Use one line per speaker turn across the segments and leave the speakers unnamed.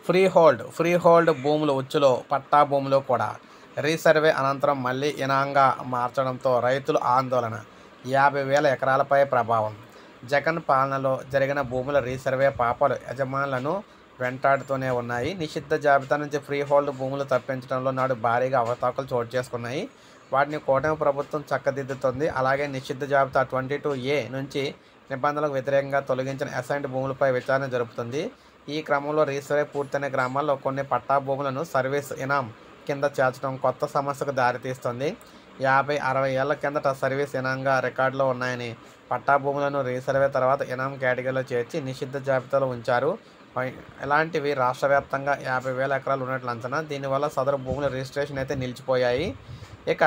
Free hold భూములు ఉచ్చులో పట్టా భూములు కూడా రీసర్వే అనంతరం మళ్లీ ఇనాంగా మార్చడంతో రైతులు ఆందోళన. 50,000 ఎకరాలపై ప్రభావం. జగన్ పాలనలో జరిగిన భూముల రీసర్వే పాపాలు యజమానులను వెంటాడుతూనే ఉన్నాయి. నిషిద్ధ జాబితా నుంచి ఫ్రీ హోల్డ్ భూములు తప్పించడంలో నాడు భారీగా అవకతవకలు చోటు చేసుకున్నాయి. వాటిని కూటమి ప్రభుత్వం చక్కదిద్దుతోంది. అలాగే నిషిద్ధ జాబితా 22A నుంచి నిబంధనలకు వ్యతిరేకంగా తొలగించిన అసైన్డ్ భూములపై విచారణ జరుపుతుంది. ఈ క్రమంలో రీసర్వే పూర్తయిన గ్రామాల్లో కొన్ని పట్టా భూములను సర్వీస్ ఇనాం కింద చేర్చడం కొత్త సమస్యకు దారితీస్తుంది. 50-60 ఏళ్ల కిందట సర్వీస్ ఇనాంగా రికార్డులో ఉన్నాయని పట్టా భూములను రీసర్వే తర్వాత ఇనాం కేటగిరీలో చేర్చి నిషిద్ధ జాబితాలో ఉంచారు. ఇలాంటివి రాష్ట్ర వ్యాప్తంగా 50,000 ఎకరాలు ఉన్నట్లు అంచనా. దీనివల్ల సదరు భూముల రిజిస్ట్రేషన్ అయితే నిలిచిపోయాయి. ఇక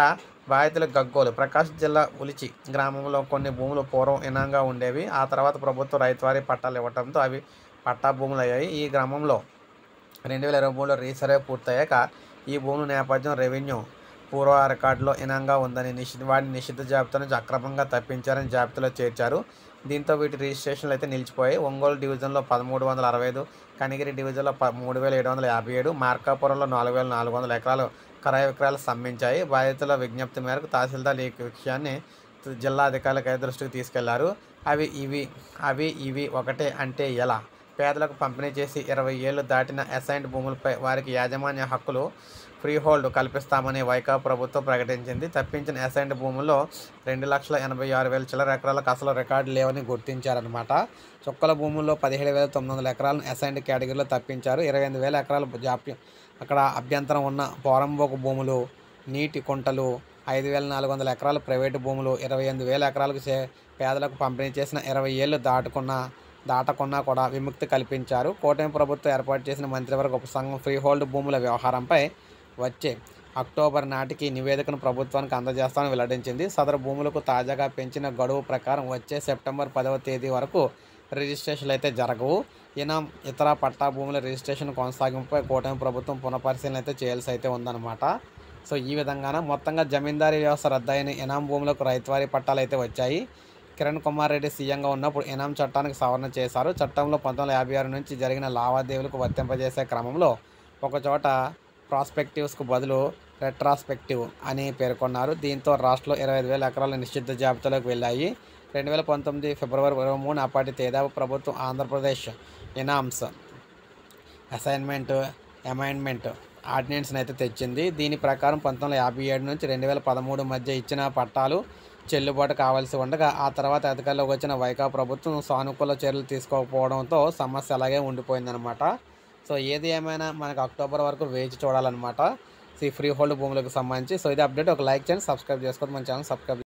బాధితుల గగ్గోలు. ప్రకాశం జిల్లా ఉలిచి గ్రామంలో కొన్ని భూములు పూర్వం ఇనాంగా ఉండేవి. ఆ తర్వాత ప్రభుత్వం రైతువారీ పట్టాలు ఇవ్వడంతో అవి పట్టా భూములు అయ్యాయి. ఈ గ్రామంలో 2023లో రీసర్వే పూర్తయ్యాక ఈ భూముల నేపథ్యం రెవెన్యూ పూర్వ రికార్డులో ఇనాంగా ఉందని వాటిని నిషిద్ధ జాబితా నుంచి అక్రమంగా తప్పించారని జాబితాలో చేర్చారు. దీంతో వీటి రిజిస్ట్రేషన్లు అయితే నిలిచిపోయాయి. ఒంగోలు డివిజన్లో 1,365, కనిగిరి డివిజన్లో 3,757, మార్కాపురంలో 4,400 ఎకరాలు క్రయ విక్రయాలు స్తంభించాయి. బాధితుల విజ్ఞప్తి మేరకు తహసీల్దార్ ఈ విషయాన్ని జిల్లా అధికారుల దృష్టికి తీసుకెళ్లారు. అవి ఇవి ఒకటే అంటే ఎలా? పేదలకు పంపిణీ చేసి 20 ఏళ్లు దాటిన అసైన్డ్ భూములపై వారికి యాజమాన్య హక్కులు ఫ్రీ హోల్డ్ కల్పిస్తామని వైకాపా ప్రభుత్వం ప్రకటించింది. తప్పించిన అసైన్డ్ భూముల్లో 2,86,000 చిల్లర ఎకరాలకు అసలు రికార్డు లేవని గుర్తించారనమాట. చుక్కల భూముల్లో 17,900 ఎకరాలను అసైన్డ్ కేటగిరీలో తప్పించారు. 28,000 ఎకరాలు జాప్యం. అక్కడ అభ్యంతరం ఉన్న పోరంబోకు భూములు, నీటి కుంటలు, 5,400 ఎకరాలు ప్రైవేటు భూములు, 28,000 ఎకరాలకు పేదలకు పంపిణీ చేసిన 20 ఏళ్లు దాటకున్నా కూడా విముక్తి కల్పించారు. కూటమి ప్రభుత్వం ఏర్పాటు చేసిన మంత్రివర్గ ఉపసంఘం ఫ్రీ హోల్డ్ భూముల వ్యవహారంపై వచ్చే అక్టోబర్ నాటికి నివేదికను ప్రభుత్వానికి అందజేస్తామని వెల్లడించింది. సదరు భూములకు తాజాగా పెంచిన గడువు ప్రకారం వచ్చే సెప్టెంబర్ 10వ తేదీ వరకు రిజిస్ట్రేషన్లు అయితే జరగవు. ఇనాం ఇతర పట్టా భూముల రిజిస్ట్రేషన్ కొనసాగింపుపై కూటమి ప్రభుత్వం పునఃపరిశీలన అయితే చేయాల్సి అయితే ఉందన్నమాట. సో ఈ విధంగానే మొత్తంగా జమీందారీ వ్యవస్థ రద్దయిన ఇనాం భూములకు రైతువారీ పట్టాలు అయితే వచ్చాయి. కిరణ్ కుమార్ రెడ్డి సీఎంగా ఉన్నప్పుడు ఇనాం చట్టానికి సవరణ చేశారు. చట్టంలో 1956 నుంచి జరిగిన లావాదేవీలకు వర్తింపజేసే క్రమంలో ఒకచోట ప్రాస్పెక్టివ్స్కు బదులు రెట్రాస్పెక్టివ్ అని పేర్కొన్నారు. దీంతో రాష్ట్రంలో 25,000 ఎకరాల నిషిద్ధ జాబితాలోకి వెళ్ళాయి. 2019 ఫిబ్రవరి 23 అప్పటి తేదాపు ప్రభుత్వం ఆంధ్రప్రదేశ్ ఇనామ్స్ అమెండ్మెంట్ ఆర్డినెన్స్ని అయితే తెచ్చింది. దీని ప్రకారం 1957 నుంచి 2013 మధ్య ఇచ్చిన పట్టాలు చెల్లుబాటు కావాల్సి ఉండగా ఆ తర్వాత అధికారంలోకి వచ్చిన వైకాపా ప్రభుత్వం సానుకూల చర్యలు తీసుకోకపోవడంతో సమస్య అలాగే ఉండిపోయిందనమాట. సో ఏది ఏమైనా మనకు అక్టోబర్ వరకు వేచి చూడాలన్నమాట ఈ ఫ్రీ హోల్డ్ భూములకు సంబంధించి. సో ఇది అప్డేట్. ఒక లైక్ చేయండి, సబ్స్క్రైబ్ చేసుకోండి, మన ఛానల్ సబ్స్క్రైబ్